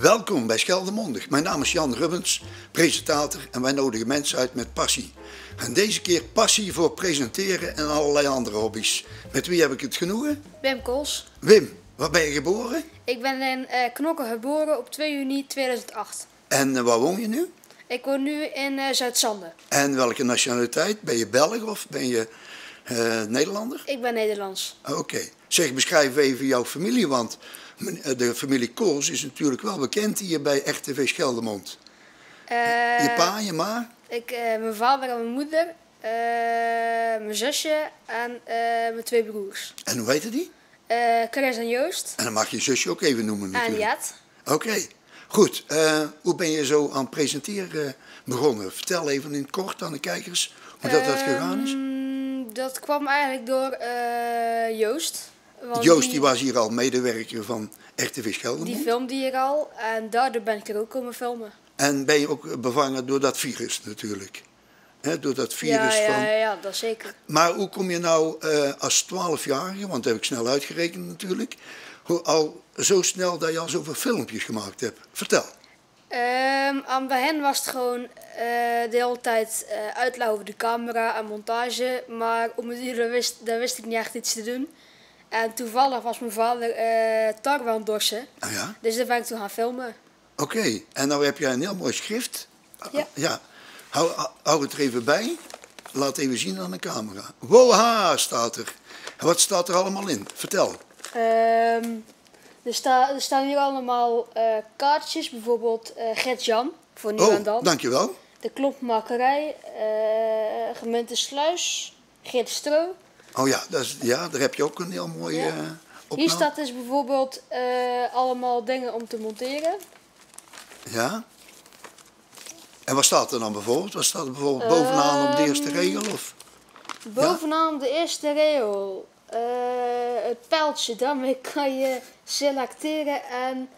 Welkom bij Scheldemondig. Mijn naam is Jan Rubbens, presentator en wij nodigen mensen uit met passie. En deze keer passie voor presenteren en allerlei andere hobby's. Met wie heb ik het genoegen? Wim Kools. Wim, waar ben je geboren? Ik ben in Knokke geboren op 2 juni 2008. En waar woon je nu? Ik woon nu in Zuid-Zanden. En welke nationaliteit? Ben je Belg of ben je Nederlander? Ik ben Nederlands. Oké. Zeg, beschrijf even jouw familie, want de familie Kools is natuurlijk wel bekend hier bij RTV Scheldemond. Je pa, je ma? Mijn vader en mijn moeder, mijn zusje en mijn 2 broers. En hoe heette die? Chris en Joost. En dan mag je zusje ook even noemen natuurlijk. En Jet. Oké. Goed. Hoe ben je zo aan het presenteren begonnen? Vertel even in het kort aan de kijkers hoe dat gegaan is. Dat kwam eigenlijk door Joost. Want Joost die was hier al medewerker van RTV Scheldemond. Die filmde hier al en daardoor ben ik er ook komen filmen. En ben je ook bevangen door dat virus natuurlijk. Door dat virus ja, dat zeker. Maar hoe kom je nou als 12-jarige, want dat heb ik snel uitgerekend natuurlijk, al zo snel dat je al zoveel filmpjes gemaakt hebt? Vertel. Aan het begin was het gewoon de hele tijd uitleggen over de camera en montage. Maar om het uur daar wist ik niet echt iets te doen. En toevallig was mijn vader tarwe aan het dorsen. Oh ja? Dus daar ben ik toen gaan filmen. Oké, en nou heb jij een heel mooi schrift. Ja. Hou het er even bij. Laat even zien aan de camera. Woha, staat er. En wat staat er allemaal in? Vertel. Er staan hier allemaal kaartjes. Bijvoorbeeld Gert-Jan, voor nu en dan. Dankjewel. De Klompmakerij, gemeente Sluis, Geert Stro. Oh ja, daar heb je ook een heel mooi opname. Hier staat dus bijvoorbeeld allemaal dingen om te monteren. Ja. En wat staat er dan bijvoorbeeld? Wat staat er bijvoorbeeld bovenaan op de eerste regel? Of? Bovenaan de eerste regel. Het pijltje, daarmee kan je selecteren en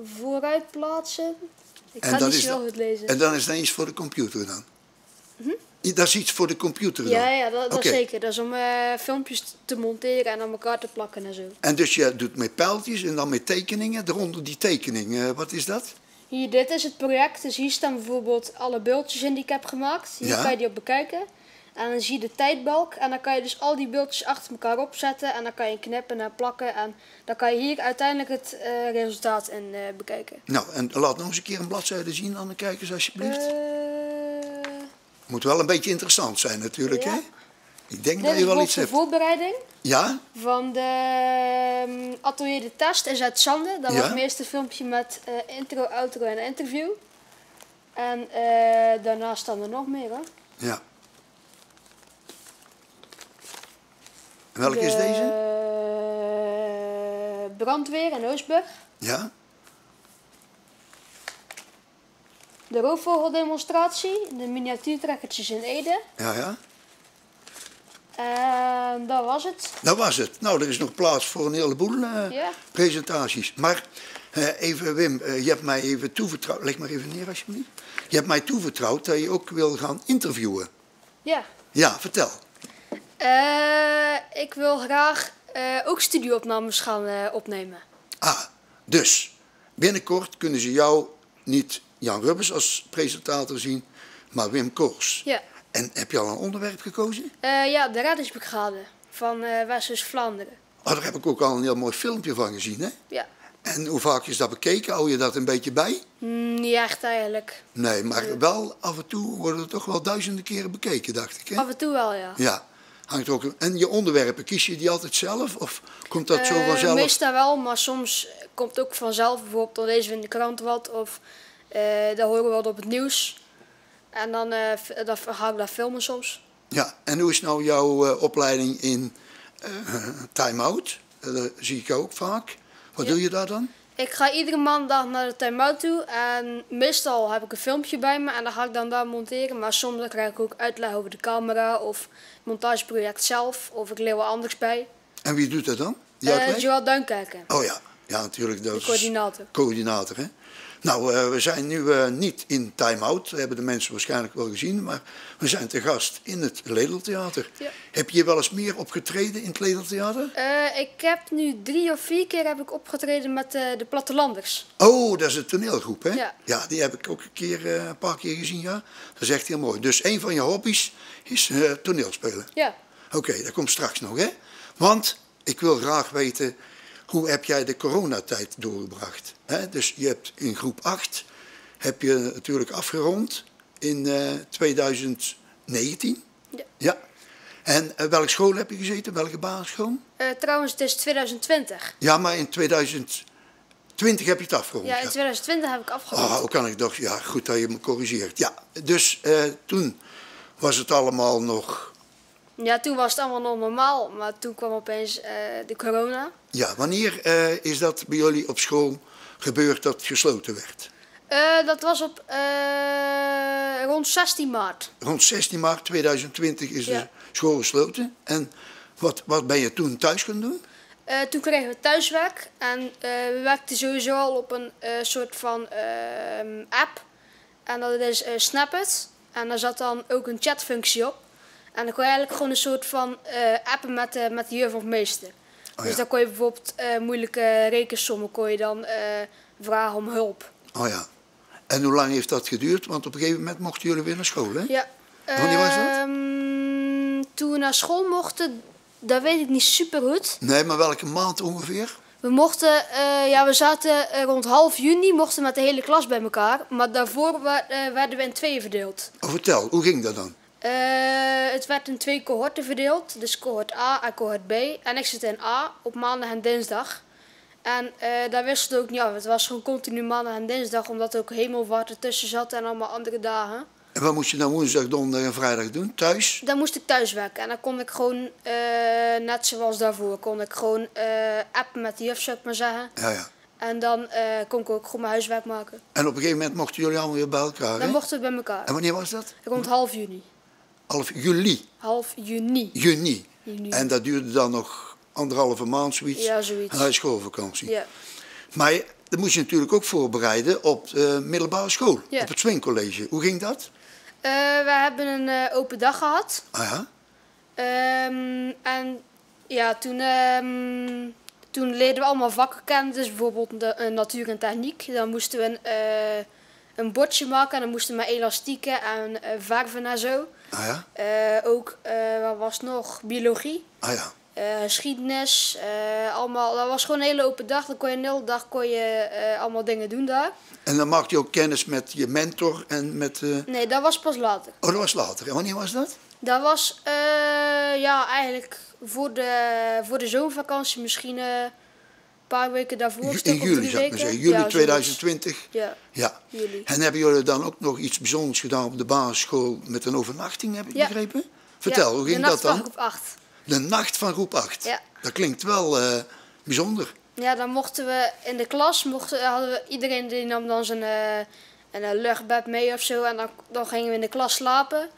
vooruit plaatsen. Ik ga niet zo goed lezen. En dan is dat iets voor de computer dan? Dat is iets voor de computer dan? Ja, dat zeker. Dat is om filmpjes te monteren en aan elkaar te plakken en zo. En dus je doet met pijltjes en dan met tekeningen, eronder die tekening. Wat is dat? Hier, dit is het project. Dus hier staan bijvoorbeeld alle beeldjes in die ik heb gemaakt. Hier kan je die op bekijken. En dan zie je de tijdbalk. En dan kan je dus al die beeldjes achter elkaar opzetten. En dan kan je knippen en plakken. En dan kan je hier uiteindelijk het resultaat in bekijken. Nou, en laat nog eens een keer een bladzijde zien aan de kijkers alsjeblieft. Moet wel een beetje interessant zijn natuurlijk, hè? Ik denk dat je wel iets hebt. Dit is de voorbereiding. Ja? Van de Atelier de Test in Zuid-Zanden. Dat was mijn eerste filmpje met intro, outro en interview. En daarna staan er nog meer, hoor. Ja. En welke is deze? Brandweer in Oostburg. Ja. De roofvogeldemonstratie. De miniatuurtrekkertjes in Ede. Ja. En dat was het. Dat was het. Nou, er is nog plaats voor een heleboel presentaties. Maar even Wim, je hebt mij even toevertrouwd. Leg maar even neer alsjeblieft. Je hebt mij toevertrouwd dat je ook wil gaan interviewen. Ja. Ja, vertel. Ik wil graag ook studioopnames gaan opnemen. Dus binnenkort kunnen ze jou niet Jan Rubbens als presentator zien, maar Wim Kools. Ja. En heb je al een onderwerp gekozen? Ja, de reddingsbrigade van West-Vlaanderen. Daar heb ik ook al een heel mooi filmpje van gezien, hè? Ja. En hoe vaak is dat bekeken? Hou je dat een beetje bij? Niet echt eigenlijk. Nee, maar wel af en toe worden er toch wel duizenden keren bekeken, dacht ik, hè? Af en toe wel, ja. Ja. Hangt er ook. En je onderwerpen, kies je die altijd zelf? Of komt dat zo vanzelf? Meestal wel, maar soms komt het ook vanzelf. Bijvoorbeeld dan lezen we in de krant wat of dan horen we wat op het nieuws. En dan ga ik daar filmen soms. Ja, en hoe is nou jouw opleiding in time-out? Dat zie ik ook vaak. Wat doe je daar dan? Ik ga iedere maandag naar de time-out toe en meestal heb ik een filmpje bij me en dan ga ik dan daar monteren. Maar soms krijg ik ook uitleg over de camera of het montageproject zelf of ik leer wat anders bij. En wie doet dat dan? Joël Duinkerken. Oh ja, Ja, natuurlijk. Dat de coördinator. Coördinator, hè. Nou, we zijn nu niet in time-out. Dat hebben de mensen waarschijnlijk wel gezien. Maar we zijn te gast in het Ledeltheater. Ja. Heb je wel eens meer opgetreden in het Ledeltheater? Ik heb nu 3 of 4 keer heb ik opgetreden met de Plattelanders. Oh, dat is een toneelgroep, hè? Ja. Ja, die heb ik ook een paar keer gezien, ja. Dat is echt heel mooi. Dus een van je hobby's is toneelspelen? Ja. Oké, dat komt straks nog, hè? Want ik wil graag weten, hoe heb jij de coronatijd doorgebracht? Dus je hebt in groep 8, heb je natuurlijk afgerond in 2019. Ja. Ja. En welke school heb je gezeten? Welke basisschool? Trouwens, het is 2020. Ja, maar in 2020 heb je het afgerond. Ja, in 2020 heb ik afgerond. Hoe kan ik toch? Ja, goed dat je me corrigeert. Ja, dus toen was het allemaal nog... Ja, toen was het allemaal nog normaal, maar toen kwam opeens de corona. Ja, wanneer is dat bij jullie op school gebeurd dat gesloten werd? Dat was op rond 16 maart. Rond 16 maart 2020 is de school gesloten. En wat ben je toen thuis gaan doen? Toen kregen we thuiswerk en we werkten sowieso al op een soort van app. En dat is Snapit. En daar zat dan ook een chatfunctie op. En dan kon je eigenlijk gewoon een soort van appen met de juf of meester. Dus dan kon je bijvoorbeeld moeilijke rekensommen kon je dan vragen om hulp. Oh ja. En hoe lang heeft dat geduurd? Want op een gegeven moment mochten jullie weer naar school, hè? Ja. Wanneer was dat? Toen we naar school mochten, dat weet ik niet super goed. Nee, maar welke maand ongeveer? We mochten, we zaten rond half juni, mochten met de hele klas bij elkaar. Maar daarvoor werden we in 2 verdeeld. Oh, vertel, hoe ging dat dan? Het werd in 2 cohorten verdeeld, dus cohort A en cohort B. En ik zit in A op maandag en dinsdag. En daar wisten we ook niet af. Het was gewoon continu maandag en dinsdag, omdat er ook hemelvaart ertussen zat en allemaal andere dagen. En wat moest je dan woensdag, donderdag en vrijdag doen? Thuis? Dan moest ik thuis werken en dan kon ik gewoon, net zoals daarvoor, kon ik gewoon appen met de juf, zou ik maar zeggen. Ja, ja. En dan kon ik ook gewoon mijn huiswerk maken. En op een gegeven moment mochten jullie allemaal weer bij elkaar, hè? Dan mochten we bij elkaar. En wanneer was dat? Rond half juni. Half juli? Half juni. Juni. En dat duurde dan nog 1,5 maand, zoiets? Ja, zoiets. Na schoolvakantie. Ja. Maar dat moest je natuurlijk ook voorbereiden op de middelbare school, op het Swingcollege. Hoe ging dat? We hebben een open dag gehad. Ah ja? En ja, toen leerden we allemaal vakken kennen, dus bijvoorbeeld de natuur en techniek. Dan moesten we een bordje maken en dan moesten we met elastieken en verven en zo. Ah ja? Ook, wat was het nog? Biologie. Ah ja. Geschiedenis, allemaal. Dat was gewoon een hele open dag. Dan kon je een hele dag allemaal dingen doen daar. En dan maakte je ook kennis met je mentor en met... Nee, dat was pas later. Oh, dat was later. En wanneer was dat? Dat was eigenlijk voor de zomervakantie, misschien een paar weken daarvoor. In juli, zou ik maar zeggen. Juli 2020. Ja, juli. En hebben jullie dan ook nog iets bijzonders gedaan op de basisschool met een overnachting, heb ik begrepen? Vertel, hoe ging dat dan? De nacht van groep 8. De nacht van groep 8? Ja. Dat klinkt wel bijzonder. Ja, dan mochten we in de klas, iedereen die nam dan een luchtbed mee of zo. En dan gingen we in de klas slapen.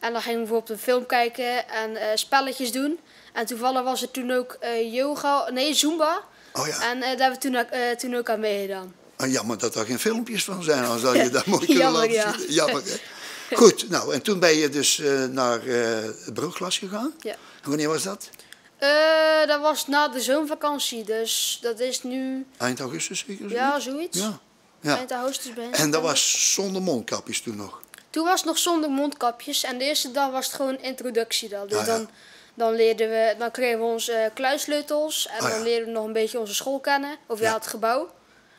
En dan gingen we bijvoorbeeld een film kijken en spelletjes doen. En toevallig was er toen ook Zumba. Oh ja. En daar hebben we toen ook aan meegedaan. Jammer dat er geen filmpjes van zijn, anders zou je dat mooi kunnen laten zien. Jammer, hè? Goed, nou, en toen ben je dus naar de brugklas gegaan. Ja. En wanneer was dat? Dat was na de zomervakantie, dus dat is nu... Eind augustus zeker? Ja, zoiets. Ja. Eind augustus ben je. En dat was zonder mondkapjes toen nog? Toen was het nog zonder mondkapjes en de eerste dag was het gewoon introductie dan. Dus dan kregen we onze kluissleutels en dan leerden we nog een beetje onze school kennen, of het gebouw.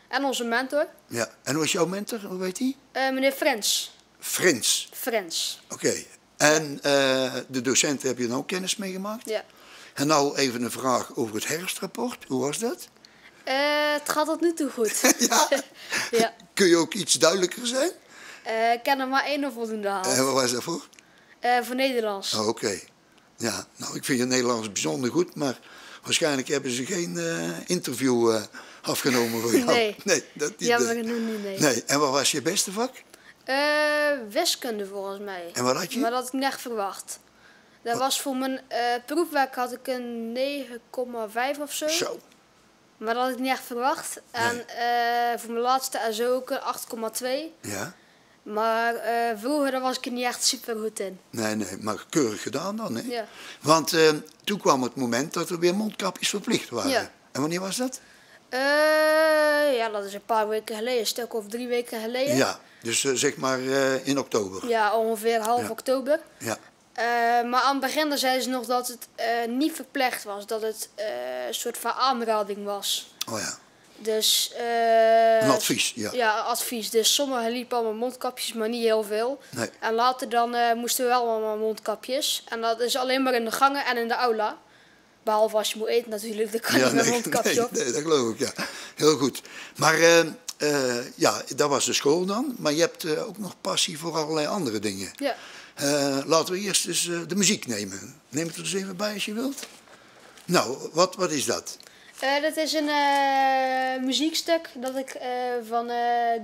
En onze mentor. Ja, en hoe was jouw mentor, hoe heet die? Meneer Frens. Frens? Oké. En de docenten heb je dan ook kennis mee gemaakt? Ja. En nou even een vraag over het herfstrapport. Hoe was dat? Het gaat tot nu toe goed. Ja? Ja. Kun je ook iets duidelijker zijn? Ik ken er maar 1 voldoende gehaald. En wat was dat voor? Voor Nederlands. Oh, oké. Ja, nou ik vind het Nederlands bijzonder goed, maar waarschijnlijk hebben ze geen interview afgenomen voor jou. Nee, dat niet. Jammer genoeg niet, nee. En wat was je beste vak? Wiskunde volgens mij. En wat had je? Maar dat had ik niet echt verwacht. Dat was voor mijn proefwerk had ik een 9,5 of zo. Zo. Maar dat had ik niet echt verwacht. En voor mijn laatste SO ook een 8,2. Ja. Maar vroeger was ik er niet echt super goed in. Nee, maar keurig gedaan dan, hè? Ja. Want toen kwam het moment dat er weer mondkapjes verplicht waren. Ja. En wanneer was dat? Ja, dat is een paar weken geleden, een stuk of 3 weken geleden. Ja, dus zeg maar in oktober. Ja, ongeveer half oktober. Ja. Maar aan het begin zeiden ze nog dat het niet verplicht was, dat het een soort van aanrading was. Oh ja. Dus, een advies, ja. Ja, advies. Dus sommigen liepen allemaal mondkapjes, maar niet heel veel. Nee. En later dan moesten we wel allemaal mondkapjes. En dat is alleen maar in de gangen en in de aula. Behalve als je moet eten natuurlijk, dan kan je met een mondkapje op. Nee, dat geloof ik, ja. Heel goed. Maar ja, dat was de school dan. Maar je hebt ook nog passie voor allerlei andere dingen. Ja. Laten we eerst eens de muziek nemen. Neem het er eens even bij als je wilt. Nou, wat is dat? Dat is een muziekstuk dat ik van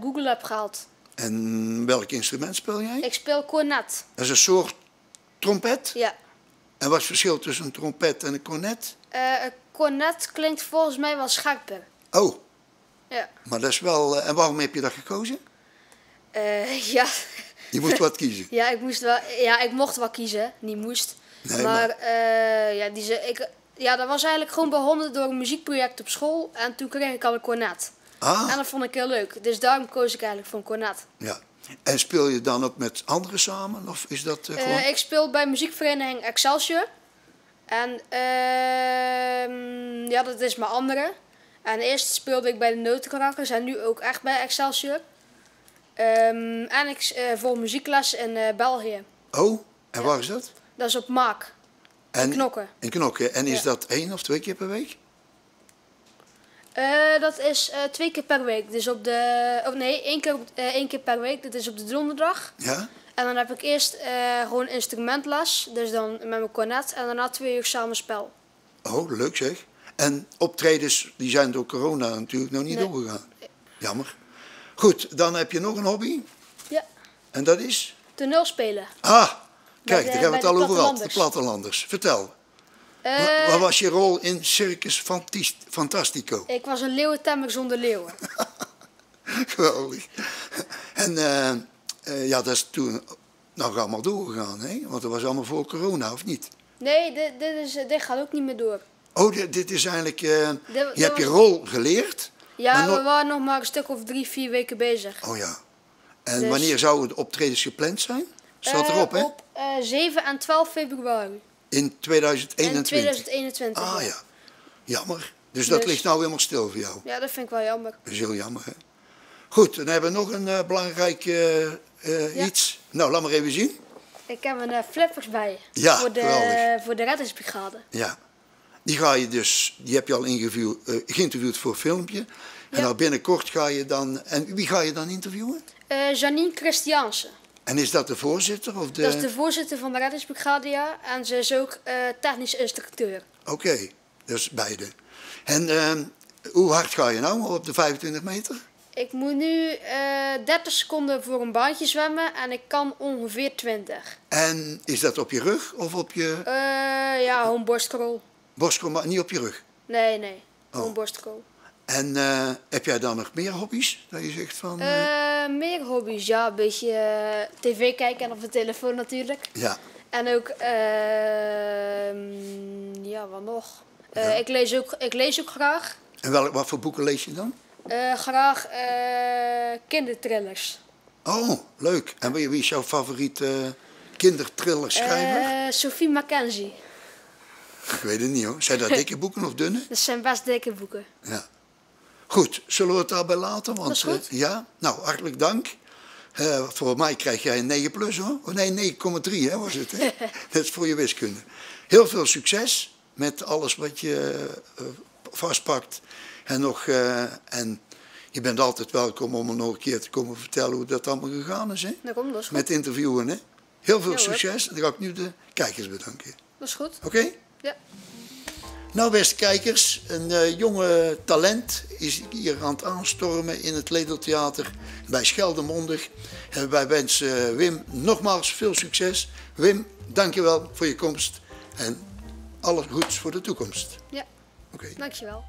Google heb gehaald. En welk instrument speel jij? Ik speel cornet. Dat is een soort trompet? Ja. En wat is het verschil tussen een trompet en een cornet? Een cornet klinkt volgens mij wel scherper. Oh. Ja. Maar dat is wel... en waarom heb je dat gekozen? Ja. Je moest wat kiezen. Ja, ik mocht wel kiezen. Niet moest. Nee, maar dat was eigenlijk gewoon begonnen door een muziekproject op school. En toen kreeg ik al een cornet. Ah. En dat vond ik heel leuk. Dus daarom koos ik eigenlijk voor een cornet. Ja. En speel je dan ook met anderen samen? Of is dat gewoon... Ik speel bij muziekvereniging Excelsior. En ja, dat is mijn andere. En eerst speelde ik bij de Notenkrakkers en nu ook echt bij Excelsior. En ik volg muziekles in België. Oh, en waar is dat? Dat is op Maak. In Knokken. In Knokken. En is dat 1 of 2 keer per week? Dat is 2 keer per week. Dus op de... Oh nee, 1 keer per week. Dat is op de donderdag. Ja? En dan heb ik eerst gewoon instrumentles. Dus dan met mijn cornet. En daarna 2 uur samenspel. Oh, leuk zeg. En optredens, die zijn door corona natuurlijk nog niet doorgegaan. Jammer. Goed, dan heb je nog een hobby. Ja. En dat is? Toneelspelen. Ah, kijk, daar hebben we het al over gehad. De plattelanders. plattelanders. Vertel. Wat was je rol in Circus Fantastico? Ik was een leeuwentemmer zonder leeuwen. Geweldig. En ja, dat is toen nog allemaal doorgegaan, hè? Want dat was allemaal voor corona, of niet? Nee, dit gaat ook niet meer door. Oh, dit is eigenlijk... je hebt je rol geleerd? Ja, we waren nog maar een stuk of 3-4 weken bezig. Oh ja. En dus, wanneer zouden de optredens gepland zijn? Staat erop, hè? Op 7 en 12 februari. In 2021? In 2021. Ah ja. Jammer. Dus dat ligt nou helemaal stil voor jou? Ja, dat vind ik wel jammer. Dat is heel jammer, hè? Goed, dan hebben we nog een belangrijk iets. Nou, laat maar even zien. Ik heb een flippers bij. Ja, voor de reddingsbrigade. Ja. Die heb je al geïnterviewd voor een filmpje. En dan binnenkort ga je dan... En wie ga je dan interviewen? Janine Christiaanse. En is dat de voorzitter? Of Dat is de voorzitter van de reddingsbrigade, ja. En ze is ook technisch instructeur. Oké, dus beide. En hoe hard ga je nou op de 25 meter? Ik moet nu 30 seconden voor een baantje zwemmen en ik kan ongeveer 20. En is dat op je rug of op je... Ja, gewoon borstkrol. Borstkrol, maar niet op je rug? Nee. Gewoon borstkrol. En heb jij dan nog meer hobby's? Dat je zegt van... Meer hobby's, ja. Een beetje tv kijken en op de telefoon natuurlijk. Ja. En ook... ja, wat nog? Ja. Ik lees ook graag. En wat voor boeken lees je dan? Graag kinderthrillers. Oh, leuk. En wie is jouw favoriete kinderthrillerschrijver? Sophie Mackenzie. Ik weet het niet hoor. Zijn dat dikke boeken of dunne? Dat zijn best dikke boeken. Ja. Goed, zullen we het daarbij laten? Want, dat is goed. Ja, nou, hartelijk dank. Voor mij krijg jij een 9 plus hoor. Oh nee, 9,3 hè, was het. Hè? Dat is voor je wiskunde. Heel veel succes met alles wat je vastpakt. En je bent altijd welkom om er nog een keer te komen vertellen hoe dat allemaal gegaan is. Hè? Dat komt, dat is goed. Met interviewen. Hè? Heel veel succes. En dan ga ik nu de kijkers bedanken. Dat is goed. Oké? Ja. Nou, beste kijkers, een jonge talent is hier aan het aanstormen in het Ledeltheater bij Scheldemondig. En wij wensen Wim nogmaals veel succes. Wim, dankjewel voor je komst en alles goeds voor de toekomst. Ja, Oké. dankjewel.